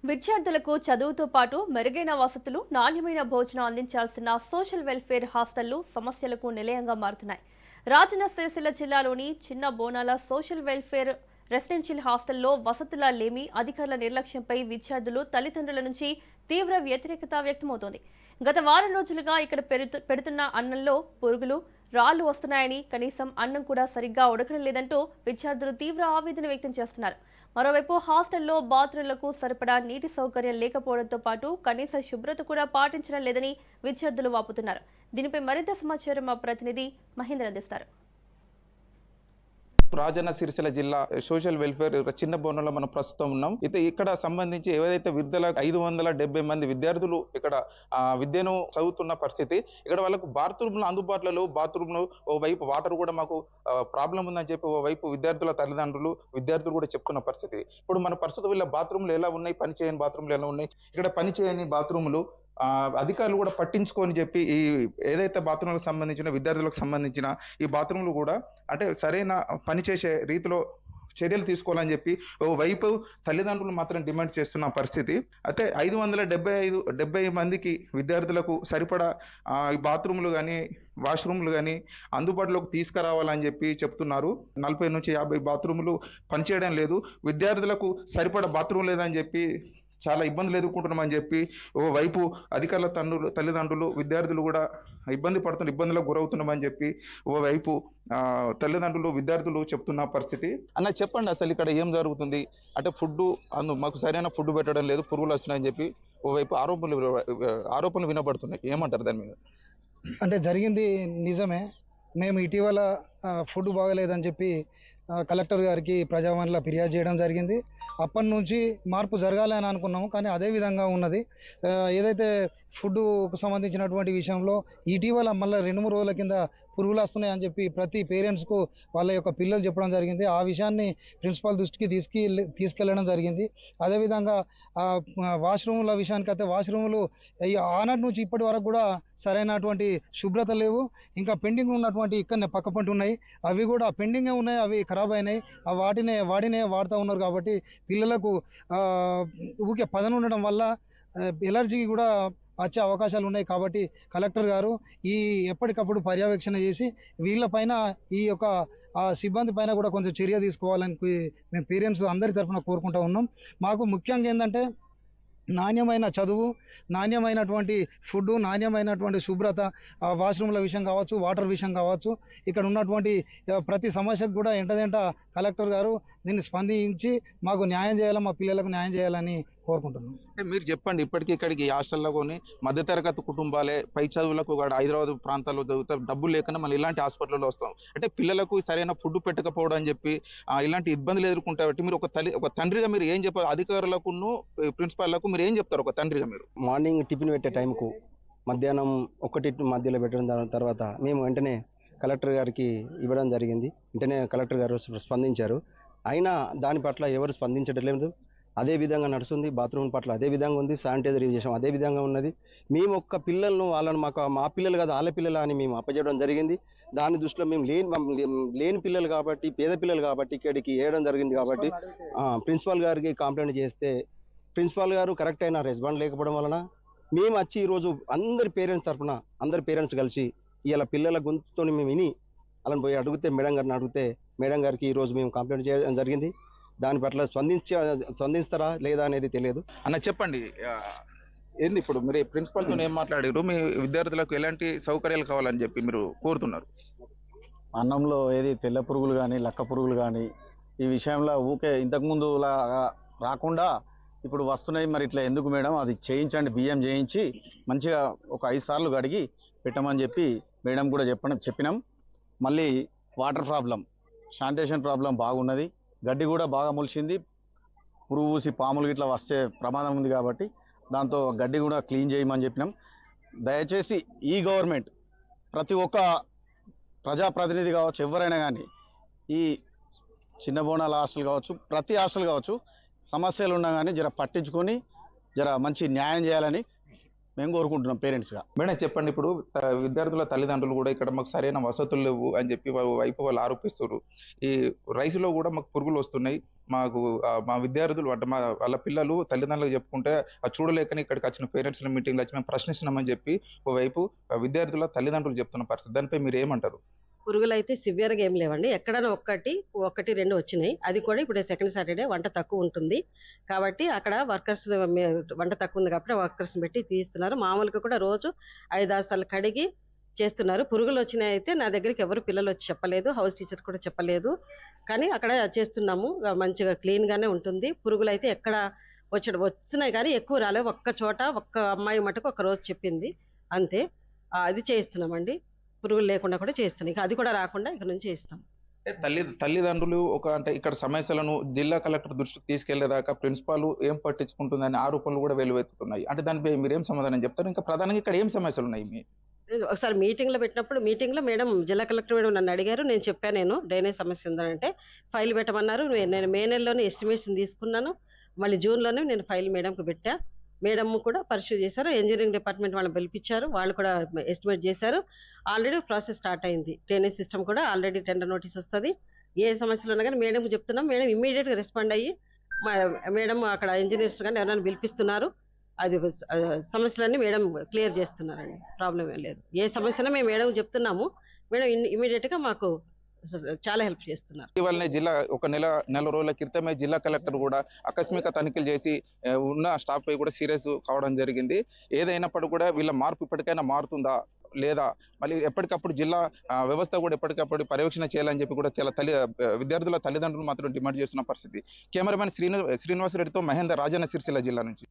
విద్యార్థులకు చదువుతో పాటు మెరుగైన వసతులు, నాణ్యమైన భోజనం అందించాల్సిన సోషల్ వెల్ఫేర్ హాస్టళ్లు సమస్యలకు నిలయంగా మారుతున్నాయి. రాజన్న సిరిసిల్ల జిల్లాలోని చిన్న బోనాల సోషల్ వెల్ఫేర్ రెసిడెన్షియల్ హాస్టల్లో వసతుల లేమి, అధికారుల నిర్లక్ష్యంపై విద్యార్థులు, తల్లిదండ్రుల నుంచి తీవ్ర వ్యతిరేకత వ్యక్తమవుతోంది. గత వారం రోజులుగా ఇక్కడ పెడుతున్న అన్నంలో పురుగులు, రాళ్లు వస్తున్నాయని, కనీసం అన్నం కూడా సరిగ్గా ఉడకడం లేదంటూ విద్యార్థులు తీవ్ర ఆవేదన వ్యక్తం చేస్తున్నారు. మరోవైపు హాస్టల్లో బాత్రూంలకు సరిపడా నీటి సౌకర్యం లేకపోవడంతో పాటు కనీస శుభ్రత కూడా పాటించడం లేదని విద్యార్థులు వాపోతున్నారు. దీనిపై మరింత సమాచారం మా ప్రతినిధి మహేంద్ర అందిస్తారు. రాజన్న సిరిసిల్ల జిల్లా సోషల్ వెల్ఫేర్ చిన్న బోనంలో మనం ప్రస్తుతం ఉన్నాం. అయితే ఇక్కడ సంబంధించి ఏదైతే విద్యల 570 మంది విద్యార్థులు ఇక్కడ విద్యను చదువుతున్న పరిస్థితి. ఇక్కడ వాళ్ళకు బాత్రూమ్లు అందుబాటులో బాత్రూమ్లు ఓవైపు వాటర్ కూడా మాకు ప్రాబ్లం ఉందని చెప్పి ఓవైపు విద్యార్థుల తల్లిదండ్రులు విద్యార్థులు కూడా చెప్తున్న పరిస్థితి. ఇప్పుడు మన పరిస్థితి వీళ్ళ బాత్రూమ్లు ఎలా ఉన్నాయి, పని చేయని బాత్రూమ్లు ఎలా ఉన్నాయి, ఇక్కడ పని చేయని బాత్రూములు అధికారులు కూడా పట్టించుకొని చెప్పి ఈ ఏదైతే బాత్రూమ్లకు సంబంధించిన విద్యార్థులకు సంబంధించిన ఈ బాత్రూమ్లు కూడా అంటే సరైన పనిచేసే రీతిలో చర్యలు తీసుకోవాలని చెప్పి ఓ వైపు తల్లిదండ్రులు మాత్రం డిమాండ్ చేస్తున్న పరిస్థితి. అయితే 570 మందికి విద్యార్థులకు సరిపడా ఈ బాత్రూమ్లు కానీ వాష్రూమ్లు కానీ అందుబాటులోకి తీసుకురావాలని చెప్పి చెప్తున్నారు. 40 నుంచి 50 బాత్రూములు పనిచేయడం లేదు, విద్యార్థులకు సరిపడా బాత్రూమ్ లేదని చెప్పి చాలా ఇబ్బందులు ఎదుర్కొంటున్నామని చెప్పి ఓ వైపు అధికారుల తల్లిదండ్రులు విద్యార్థులు కూడా ఇబ్బందులకు గురవుతున్నామని చెప్పి ఓ వైపు తల్లిదండ్రులు విద్యార్థులు చెప్తున్న పరిస్థితి. అన్న చెప్పండి, అసలు ఇక్కడ ఏం జరుగుతుంది? అంటే ఫుడ్ మాకు సరైన ఫుడ్ పెట్టడం లేదు, పురుగులు వస్తున్నాయని చెప్పి ఓవైపు ఆరోపణలు వినబడుతున్నాయి. ఏమంటారు దాని మీద? అంటే జరిగింది నిజమే. మేము ఇటీవల ఫుడ్ బాగలేదని చెప్పి కలెక్టర్ గారికి ప్రజావాణిలో ఫిర్యాదు చేయడం జరిగింది. అప్పటి నుంచి మార్పు జరగాలి అని అనుకున్నాము, కానీ అదే విధంగా ఉన్నది. ఏదైతే ఫుడ్కు సంబంధించినటువంటి విషయంలో ఇటీవల మళ్ళీ 2-3 రోజుల కింద పురుగులు వస్తున్నాయి అని చెప్పి ప్రతి పేరెంట్స్కు వాళ్ళ యొక్క పిల్లలు చెప్పడం జరిగింది. ఆ విషయాన్ని ప్రిన్సిపాల్ దృష్టికి తీసుకెళ్ళడం జరిగింది. అదేవిధంగా వాష్రూమ్ల విషయానికి అయితే వాష్రూములు ఆనాటి నుంచి ఇప్పటి వరకు కూడా సరైనటువంటి శుభ్రత లేవు. ఇంకా పెండింగ్ ఉన్నటువంటి ఇక్కడనే పక్కపంటి ఉన్నాయి, అవి కూడా పెండింగే ఉన్నాయి, అవి ఖరాబ్ అయినాయి. వాడినే వాడుతూ ఉన్నారు. కాబట్టి పిల్లలకు ఊకే పదన ఉండడం వల్ల ఎలర్జీకి కూడా వచ్చే అవకాశాలు ఉన్నాయి. కాబట్టి కలెక్టర్ గారు ఎప్పటికప్పుడు పర్యవేక్షణ చేసి వీళ్ళపైన ఈ యొక్క సిబ్బంది పైన కూడా కొంచెం చర్య తీసుకోవాలని మేము పేరెంట్స్ అందరి తరఫున కోరుకుంటూ ఉన్నాం. మాకు ముఖ్యంగా ఏంటంటే నాణ్యమైన చదువు, నాణ్యమైనటువంటి ఫుడ్, నాణ్యమైనటువంటి శుభ్రత, వాష్రూమ్ల విషయం కావచ్చు, వాటర్ విషయం కావచ్చు, ఇక్కడ ఉన్నటువంటి ప్రతి సమస్యకు కూడా ఎంటదెంట కలెక్టర్ గారు దీన్ని స్పందించి మాకు న్యాయం చేయాలి, మా పిల్లలకు న్యాయం చేయాలని కోరుకుంటున్నాం. అంటే మీరు చెప్పండి, ఇక్కడికి హాస్టల్లో కొని మధ్యతరగతి కుటుంబాలే పై చదువులకు హైదరాబాద్ ప్రాంతాల్లో చదువుతా డబ్బులు లేకుండా మళ్ళీ ఇలాంటి హాస్పిటల్లో వస్తాం. అంటే పిల్లలకు సరైన ఫుడ్ పెట్టకపోవడం అని చెప్పి ఇలాంటి ఇబ్బందులు ఎదుర్కొంటారు. మీరు ఒక తండ్రిగా మీరు ఏం చెప్పారు? అధికారులకు ప్రిన్సిపాల్లకు మీరు ఏం చెప్తారు ఒక తండ్రిగా? మీరు మార్నింగ్ టిఫిన్ పెట్టే టైంకు మధ్యాహ్నం 1 మధ్యలో పెట్టడం తర్వాత మేము వెంటనే కలెక్టర్ గారికి ఇవ్వడం జరిగింది. వెంటనే కలెక్టర్ గారు స్పందించారు. అయినా దాని పట్ల ఎవరు స్పందించడం లేదు. అదే విధంగా నడుస్తుంది. బాత్రూమ్ పట్ల అదే విధంగా ఉంది, శానిటైజర్ యూజ్ చేసాం అదే విధంగా ఉన్నది. మేము ఒక్క పిల్లలను మా పిల్లలు కాదు వాళ్ళ పిల్లలు అని మేము అప్పచెప్పడం జరిగింది. దాని దృష్టిలో మేము లేని పిల్లలు కాబట్టి, పేద పిల్లలు కాబట్టి ఇక్కడికి వేయడం జరిగింది. కాబట్టి ప్రిన్సిపాల్ గారికి కంప్లైంట్ చేస్తే ప్రిన్సిపాల్ గారు కరెక్ట్ అయిన రెస్పాండ్ లేకపోవడం వలన మేము వచ్చి ఈరోజు అందరి పేరెంట్స్ కలిసి ఇలా పిల్లల గొంతుతో మేము విని వాళ్ళని పోయి అడిగితే మేడం గారికి ఈరోజు మేము కంప్లైంట్ చేయడం జరిగింది. దాని పట్ల స్పందిస్తారా లేదా అనేది తెలియదు. అన్న చెప్పండి, ఏంది ఇప్పుడు మీరు ప్రిన్సిపల్తో ఏం మాట్లాడారు? మీ విద్యార్థులకు ఎలాంటి సౌకర్యాలు కావాలని చెప్పి మీరు కోరుతున్నారు? అన్నంలో ఏది తెల్ల పురుగులు కానీ లక్క పురుగులు కానీ ఈ విషయంలో ఊకే ఇంతకుముందు రాకుండా ఇప్పుడు వస్తున్నాయి. మరి ఇట్లా ఎందుకు మేడం? అది చేయించండి, బియ్యం చేయించి మంచిగా ఒక 5 సార్లు కడిగి పెట్టమని చెప్పి మేడం కూడా చెప్పినాం. మళ్ళీ వాటర్ ప్రాబ్లం, శానిటేషన్ ప్రాబ్లం బాగున్నది. గడ్డి కూడా బాగా మొలిచింది. పురుగు ఊసి పాములు ఇట్లా వస్తే ప్రమాదం ఉంది. కాబట్టి దాంతో గడ్డి కూడా క్లీన్ చేయమని చెప్పినాం. దయచేసి ఈ గవర్నమెంట్ ప్రతి ఒక్క ప్రజాప్రతినిధి కావచ్చు, ఎవరైనా కానీ ఈ చిన్న బోనాల హాస్టల్ కావచ్చు, ప్రతి హాస్టల్ కావచ్చు, సమస్యలు ఉన్నా కానీ జర పట్టించుకొని జర మంచి న్యాయం చేయాలని మేము కోరుకుంటున్నాం పేరెంట్స్గా. మేడం చెప్పండి, ఇప్పుడు విద్యార్థుల తల్లిదండ్రులు కూడా ఇక్కడ మాకు సరైన వసతులు లేవు అని చెప్పి వైపు వాళ్ళు ఆరోపిస్తారు. ఈ రైస్లో కూడా మాకు పురుగులు వస్తున్నాయి, మాకు మా విద్యార్థులు అంటే వాళ్ళ పిల్లలు తల్లిదండ్రులకు చెప్పుకుంటే అది చూడలేకని ఇక్కడికి వచ్చిన పేరెంట్స్ మీటింగ్లో వచ్చి మేము ప్రశ్నిస్తున్నామని చెప్పి ఓవైపు విద్యార్థుల తల్లిదండ్రులు చెప్తున్న పరిస్థితి. దానిపై మీరు ఏమంటారు? పురుగులు అయితే సివియర్గా ఏం లేవండి, ఎక్కడైనా ఒకటి రెండు వచ్చినాయి. అది కూడా ఇప్పుడు సెకండ్ సాటర్డే వంట తక్కువ ఉంటుంది కాబట్టి అక్కడ వర్కర్స్ వంట తక్కువ ఉంది కాబట్టి వర్కర్స్ పెట్టి తీస్తున్నారు. మామూలుగా కూడా రోజు 5-6 సార్లు కడిగి చేస్తున్నారు. పురుగులు వచ్చినాయి అయితే నా దగ్గరికి ఎవరు పిల్లలు వచ్చి చెప్పలేదు, హౌస్ టీచర్ కూడా చెప్పలేదు. కానీ అక్కడ చేస్తున్నాము, మంచిగా క్లీన్గానే ఉంటుంది. పురుగులు అయితే ఎక్కడ వచ్చినాయి కానీ ఎక్కువ రాలేదు. ఒక్క చోట ఒక్క అమ్మాయి మటుకు ఒక రోజు చెప్పింది అంతే. అది చేస్తున్నామండి, పురుగులు లేకుండా కూడా చేస్తున్నాం. ఇక అది కూడా రాకుండా ఇక నుంచి చేస్తాం. తల్లిదండ్రులు అంటే ఇక్కడ సమస్యలను జిల్లా కలెక్టర్ దృష్టికి తీసుకెళ్లేదాకా ప్రిన్సిపాల్ ఏం పట్టించుకుంటుందని ఆరోపణలు కూడా వెలువెత్తుతున్నాయి. అంటే దానిపై మీరేం సమాధానం చెప్తారు? ఇంకా ప్రధానంగా ఇక్కడ ఏం సమస్యలు ఉన్నాయి? ఒకసారి మీటింగ్లో పెట్టినప్పుడు మేడం జిల్లా కలెక్టర్ మేడం నన్ను అడిగారు, నేను చెప్పాను నేను డ్రైనేజ్ సమస్య ఉందంటే ఫైల్ పెట్టమన్నారు. నేను మే నెలలోనే ఎస్టిమేషన్ తీసుకున్నాను, మళ్ళీ జూన్లోనే నేను ఫైల్ మేడంకి పెట్టా. మేడం కూడా పర్సూ చేశారు, ఇంజనీరింగ్ డిపార్ట్మెంట్ వాళ్ళని పిలిపించారు, వాళ్ళు కూడా ఎస్టిమేట్ చేశారు. ఆల్రెడీ ప్రాసెస్ స్టార్ట్ అయింది. డ్రైనేజ్ సిస్టమ్ కూడా ఆల్రెడీ టెండర్ నోటీస్ వస్తుంది. ఏ సమస్యలు ఉన్నా కానీ మేడంకి చెప్తున్నాం, మేడం ఇమ్మీడియట్గా రెస్పాండ్ అయ్యి మేడం అక్కడ ఇంజనీర్స్ కానీ ఎవరైనా పిలిపిస్తున్నారు. అది సమస్యలన్నీ మేడం క్లియర్ చేస్తున్నారండి, ప్రాబ్లం ఏం లేదు. ఏ సమస్యనా మేము మేడం చెప్తున్నాము, మేడం ఇమ్మీడియట్గా మాకు చాలా హెల్ప్ చేస్తున్నారు. ఇటీవలనే ఒక నెల రోజుల క్రితమే జిల్లా కలెక్టర్ కూడా ఆకస్మిక తనిఖీలు చేసి ఉన్న స్టాఫ్ పై కూడా సీరియస్ కావడం జరిగింది. ఏదైనప్పుడు కూడా వీళ్ళ మార్పు ఇప్పటికైనా మారుతుందా లేదా, మళ్ళీ ఎప్పటికప్పుడు జిల్లా వ్యవస్థ కూడా ఎప్పటికప్పుడు పర్యవేక్షణ చేయాలని చెప్పి కూడా విద్యార్థుల తల్లిదండ్రులు మాత్రం డిమాండ్ చేస్తున్న పరిస్థితి. కెమెరామెన్ శ్రీనివాసరెడ్డితో మహేందర్, రాజన్న సిరిసిల్ల జిల్లా నుంచి.